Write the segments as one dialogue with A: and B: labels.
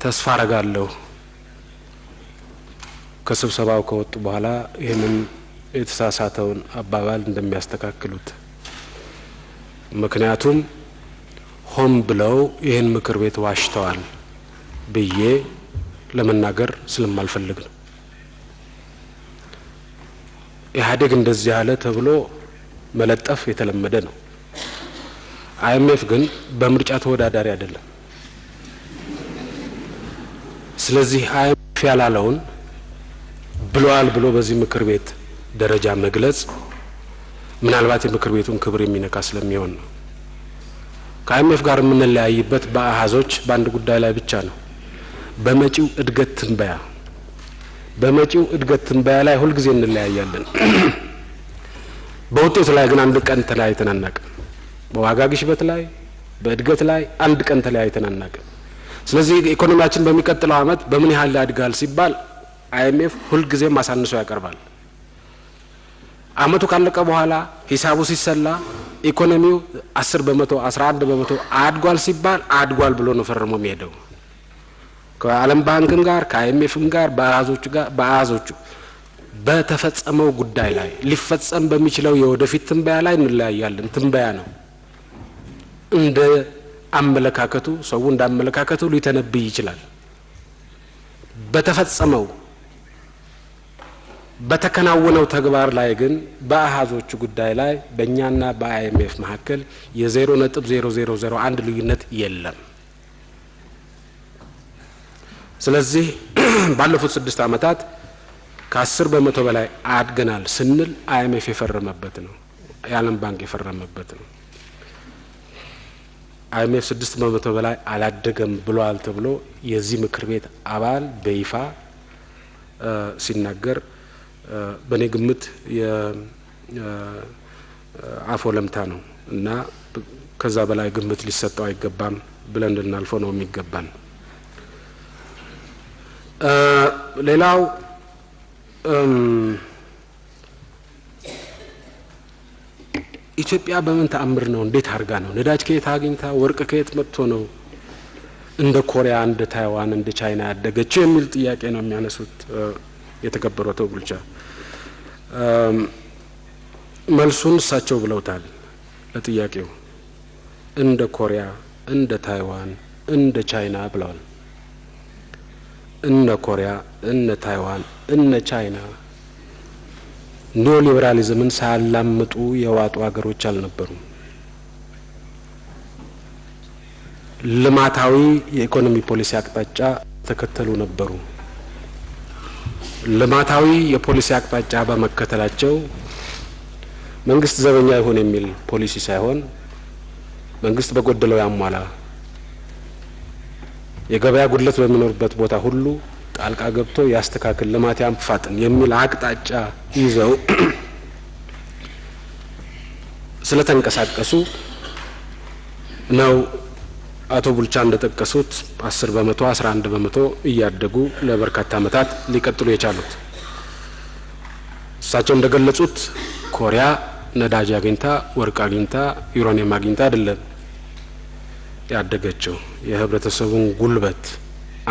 A: ተስፋ አረጋለሁ ከስብሰባው ከወጡ በኋላ ይሄንን የተሳሳተውን አባባል እንደሚያስተካክሉት ምክንያቱም ሆም ብለው ይሄን ምክር ቤት ዋሽተዋል ብዬ ለመናገር ስለማልፈልግ ነው። ኢህአዴግ እንደዚህ ያለ ተብሎ መለጠፍ የተለመደ ነው። አይኤምኤፍ ግን በምርጫ ተወዳዳሪ አይደለም። ስለዚህ አይኤምኤፍ ያላለውን ብሏል ብሎ በዚህ ምክር ቤት ደረጃ መግለጽ ምናልባት የምክር ቤቱን ክብር የሚነካ ስለሚሆን ነው። ከአይኤምኤፍ ጋር የምንለያይበት በአሃዞች በአንድ ጉዳይ ላይ ብቻ ነው። በመጪው እድገት ትንበያ ላይ ሁሉ ጊዜ እንለያያለን። በውጤቱ ላይ ግን አንድ ቀን ተለያይተን አናውቅም። በዋጋ ግሽበት ላይ በእድገት ላይ አንድ ቀን ተለያይተን አናውቅም። ስለዚህ ኢኮኖሚያችን በሚቀጥለው አመት በምን ያህል ያድጋል ሲባል አይኤምኤፍ ሁሉ ጊዜ ማሳንሶ ያቀርባል። አመቱ ካለቀ በኋላ ሂሳቡ ሲሰላ ኢኮኖሚው 10% 11% አድጓል ሲባል አድጓል ብሎ ነው ፈርሞ የሚሄደው። ከዓለም ባንክም ጋር ከአይኤምኤፍም ጋር በአሃዞቹ በተፈጸመው ጉዳይ ላይ ሊፈጸም በሚችለው የወደፊት ትንበያ ላይ እንለያያለን። ትንበያ ነው። እንደ አመለካከቱ ሰው እንዳመለካከቱ ሊተነብይ ይችላል። በተፈጸመው በተከናወነው ተግባር ላይ ግን በአሃዞቹ ጉዳይ ላይ በእኛና በአይኤምኤፍ መካከል የ0.0001 ልዩነት የለም። ስለዚህ ባለፉት 6 አመታት ከ10% በላይ አድገናል ስንል አይኤምኤፍ የፈረመበት ነው። የዓለም ባንክ የፈረመበት ነው። አይኤምኤፍ 6% በላይ አላደገም ብሏል ተብሎ የዚህ ምክር ቤት አባል በይፋ ሲናገር በኔ ግምት የአፎ ለምታ ነው እና ከዛ በላይ ግምት ሊሰጠው አይገባም ብለን እንድናልፈው ነው የሚገባን። ሌላው ኢትዮጵያ በምን ተአምር ነው እንዴት አድርጋ ነው ነዳጅ ከየት አግኝታ ወርቅ ከየት መጥቶ ነው እንደ ኮሪያ እንደ ታይዋን እንደ ቻይና ያደገችው የሚል ጥያቄ ነው የሚያነሱት የተከበሩ አቶ ቡልቻ። መልሱን እሳቸው ብለውታል ለጥያቄው። እንደ ኮሪያ እንደ ታይዋን እንደ ቻይና ብለዋል። እነ ኮሪያ እነ ታይዋን እነ ቻይና ኒዮሊበራሊዝምን ሳያላምጡ የዋጡ ሀገሮች አልነበሩም። ልማታዊ የኢኮኖሚ ፖሊሲ አቅጣጫ ተከተሉ ነበሩ። ልማታዊ የፖሊሲ አቅጣጫ በመከተላቸው መንግስት ዘበኛ ይሁን የሚል ፖሊሲ ሳይሆን መንግስት በጎደለው ያሟላ፣ የገበያ ጉድለት በሚኖርበት ቦታ ሁሉ ጣልቃ ገብቶ ያስተካክል፣ ልማት ያፋጥን የሚል አቅጣጫ ይዘው ስለተንቀሳቀሱ ነው አቶ ቡልቻ እንደጠቀሱት 10% 11% እያደጉ ለበርካታ አመታት ሊቀጥሉ የቻሉት። እሳቸው እንደገለጹት ኮሪያ ነዳጅ አግኝታ ወርቅ አግኝታ ዩራኒየም አግኝታ አይደለም ያደገችው፣ የህብረተሰቡን ጉልበት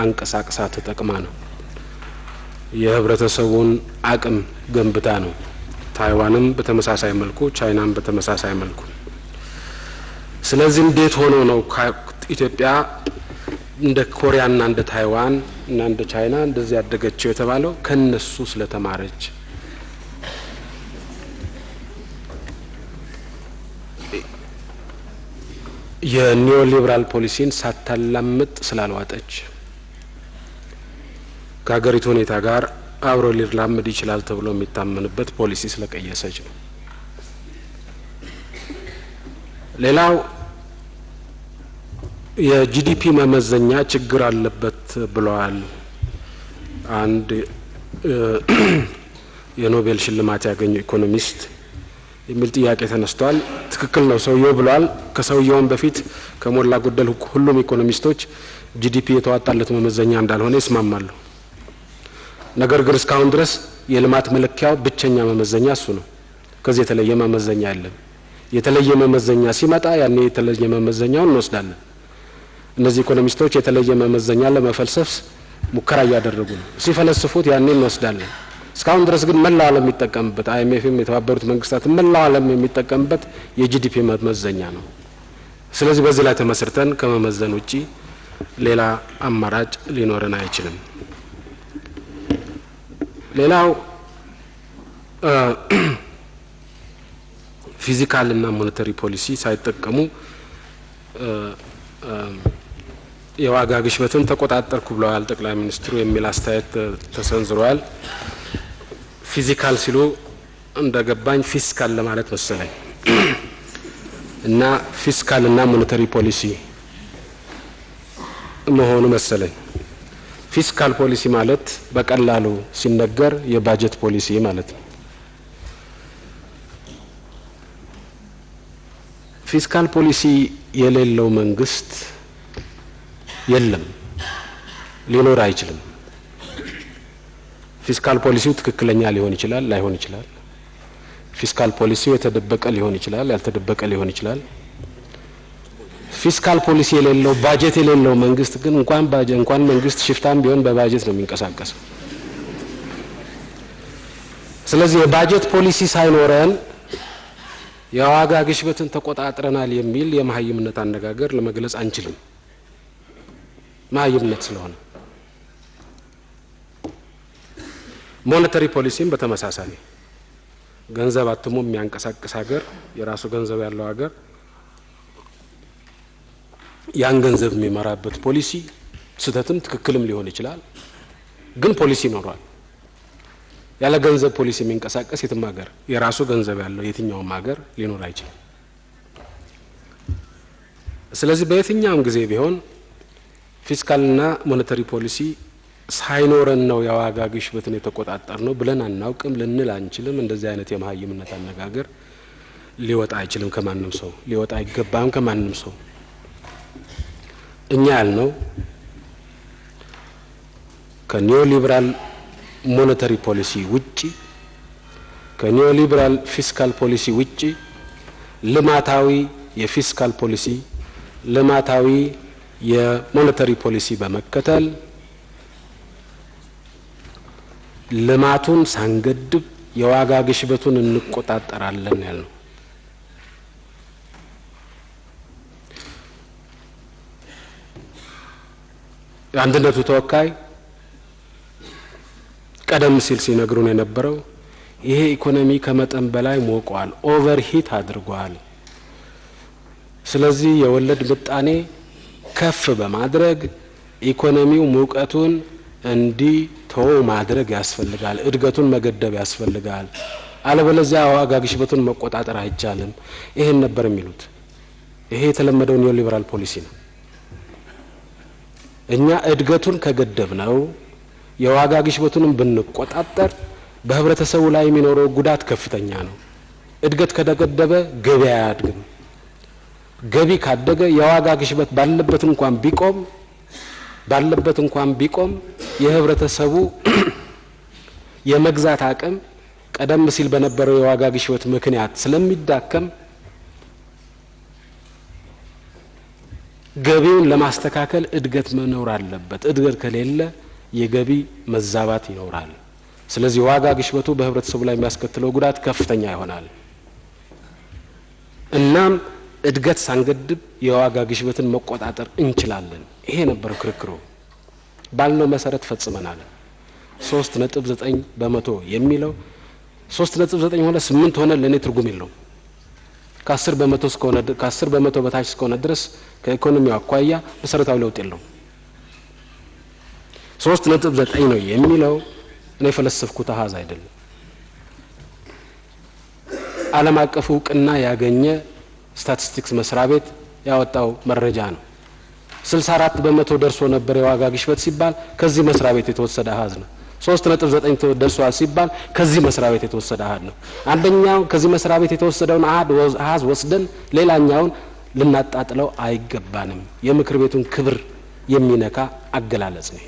A: አንቀሳቅሳ ተጠቅማ ነው። የህብረተሰቡን አቅም ገንብታ ነው። ታይዋንም በተመሳሳይ መልኩ፣ ቻይናም በተመሳሳይ መልኩ። ስለዚህ እንዴት ሆኖ ነው ኢትዮጵያ እንደ ኮሪያና እንደ ታይዋን እና እንደ ቻይና እንደዚህ ያደገችው የተባለው? ከነሱ ስለተማረች የኒዮሊበራል ፖሊሲን ሳታላምጥ ስላልዋጠች ከሀገሪቱ ሁኔታ ጋር አብሮ ሊራመድ ይችላል ተብሎ የሚታመንበት ፖሊሲ ስለቀየሰች ነው። ሌላው የጂዲፒ መመዘኛ ችግር አለበት ብለዋል። አንድ የኖቤል ሽልማት ያገኙ ኢኮኖሚስት የሚል ጥያቄ ተነስቷል። ትክክል ነው ሰውየው ብለዋል። ከሰውየውም በፊት ከሞላ ጎደል ሁሉም ኢኮኖሚስቶች ጂዲፒ የተዋጣለት መመዘኛ እንዳልሆነ ይስማማሉ። ነገር ግን እስካሁን ድረስ የልማት መለኪያው ብቸኛ መመዘኛ እሱ ነው። ከዚህ የተለየ መመዘኛ የለም። የተለየ መመዘኛ ሲመጣ ያኔ የተለየ መመዘኛውን እንወስዳለን። እነዚህ ኢኮኖሚስቶች የተለየ መመዘኛ ለመፈልሰፍ ሙከራ ያደረጉ ነው። ሲፈለስፉት ያኔ እንወስዳለን። እስካሁን ድረስ ግን መላው ዓለም የሚጠቀምበት አይኤምኤፍም የተባበሩት መንግስታት መላው ዓለም የሚጠቀምበት የጂዲፒ መመዘኛ ነው። ስለዚህ በዚህ ላይ ተመስርተን ከመመዘን ውጪ ሌላ አማራጭ ሊኖረን አይችልም። ሌላው ፊዚካል እና ሞኔታሪ ፖሊሲ ሳይጠቀሙ የዋጋ ግሽበትን ተቆጣጣርኩ ብለዋል ጠቅላይ ሚኒስትሩ የሚል አስተያየት ተሰንዝሯል። ፊዚካል ሲሉ እንደገባኝ ፊስካል ለማለት መሰለኝ እና ፊስካል እና ሞኔታሪ ፖሊሲ መሆኑ መሰለኝ። ፊስካል ፖሊሲ ማለት በቀላሉ ሲነገር የባጀት ፖሊሲ ማለት ነው። ፊስካል ፖሊሲ የሌለው መንግስት የለም፣ ሊኖር አይችልም። ፊስካል ፖሊሲው ትክክለኛ ሊሆን ይችላል፣ ላይሆን ይችላል። ፊስካል ፖሊሲው የተደበቀ ሊሆን ይችላል፣ ያልተደበቀ ሊሆን ይችላል። ፊስካል ፖሊሲ የሌለው ባጀት የሌለው መንግስት ግን እንኳን መንግስት ሽፍታም ቢሆን በባጀት ነው የሚንቀሳቀሰው። ስለዚህ የባጀት ፖሊሲ ሳይኖረን የዋጋ ግሽበትን ተቆጣጥረናል የሚል የመሀይምነት አነጋገር ለመግለጽ አንችልም። መሀይምነት ስለሆነ ሞኔታሪ ፖሊሲም በተመሳሳይ ገንዘብ አትሞ የሚያንቀሳቅስ ሀገር የራሱ ገንዘብ ያለው ሀገር ያን ገንዘብ የሚመራበት ፖሊሲ ስህተትም ትክክልም ሊሆን ይችላል፣ ግን ፖሊሲ ይኖራል። ያለ ገንዘብ ፖሊሲ የሚንቀሳቀስ የትም ሀገር የራሱ ገንዘብ ያለው የትኛውም ሀገር ሊኖር አይችልም። ስለዚህ በየትኛውም ጊዜ ቢሆን ፊስካልና ሞኔታሪ ፖሊሲ ሳይኖረን ነው የዋጋ ግሽበትን የተቆጣጠር ነው ብለን አናውቅም፣ ልንል አንችልም። እንደዚህ አይነት የመሀይምነት አነጋገር ሊወጣ አይችልም ከማንም ሰው፣ ሊወጣ አይገባም ከማንም ሰው። እኛ ያልነው ከኒዮ ሊበራል ሞኔታሪ ፖሊሲ ውጪ ከኒዮ ሊበራል ፊስካል ፖሊሲ ውጪ ልማታዊ የፊስካል ፖሊሲ ልማታዊ የሞኔታሪ ፖሊሲ በመከተል ልማቱን ሳንገድብ የዋጋ ግሽበቱን እንቆጣጠራለን ያልነው። አንድነቱ ተወካይ ቀደም ሲል ሲነግሩን የነበረው ይሄ ኢኮኖሚ ከመጠን በላይ ሞቋል፣ ኦቨርሂት አድርጓል። ስለዚህ የወለድ ምጣኔ ከፍ በማድረግ ኢኮኖሚው ሙቀቱን እንዲተው ማድረግ ያስፈልጋል፣ እድገቱን መገደብ ያስፈልጋል፣ አለበለዚያ ዋጋ ግሽበቱን መቆጣጠር አይቻልም። ይሄን ነበር የሚሉት። ይሄ የተለመደው ኒዮ ሊበራል ፖሊሲ ነው። እኛ እድገቱን ከገደብ ነው የዋጋ ግሽበቱንም ብንቆጣጠር በህብረተሰቡ ላይ የሚኖረው ጉዳት ከፍተኛ ነው። እድገት ከተገደበ ገቢ አያድግም። ገቢ ካደገ የዋጋ ግሽበት ባለበት እንኳን ቢቆም የህብረተሰቡ የመግዛት አቅም ቀደም ሲል በነበረው የዋጋ ግሽበት ምክንያት ስለሚዳከም ገቢውን ለማስተካከል እድገት መኖር አለበት። እድገት ከሌለ የገቢ መዛባት ይኖራል። ስለዚህ ዋጋ ግሽበቱ በህብረተሰቡ ላይ የሚያስከትለው ጉዳት ከፍተኛ ይሆናል። እናም እድገት ሳንገድብ የዋጋ ግሽበትን መቆጣጠር እንችላለን። ይሄ ነበር ክርክሩ። ባልነው መሰረት ፈጽመናል። 3.9% የሚለው 3.9 ሆነ 8 ሆነ ለኔ ትርጉም የለውም። ከ10% በታች እስከሆነ ድረስ ከኢኮኖሚው አኳያ መሰረታዊ ለውጥ የለውም። 3.9 ነው የሚለው እኔ ፈለሰፍኩት አሃዝ አይደለም። ዓለም አቀፍ እውቅና ያገኘ ስታቲስቲክስ መስሪያ ቤት ያወጣው መረጃ ነው። 64% ደርሶ ነበር የዋጋ ግሽበት ሲባል ከዚህ መስሪያ ቤት የተወሰደ አሃዝ ነው። 3.9 ደርሷል ሲባል ከዚህ መስሪያ ቤት የተወሰደ አሃዝ ነው። አንደኛው ከዚህ መስሪያ ቤት የተወሰደውን አሃዝ ወስደን ሌላኛውን ልናጣጥለው አይገባንም። የምክር ቤቱን ክብር የሚነካ አገላለጽ ነው።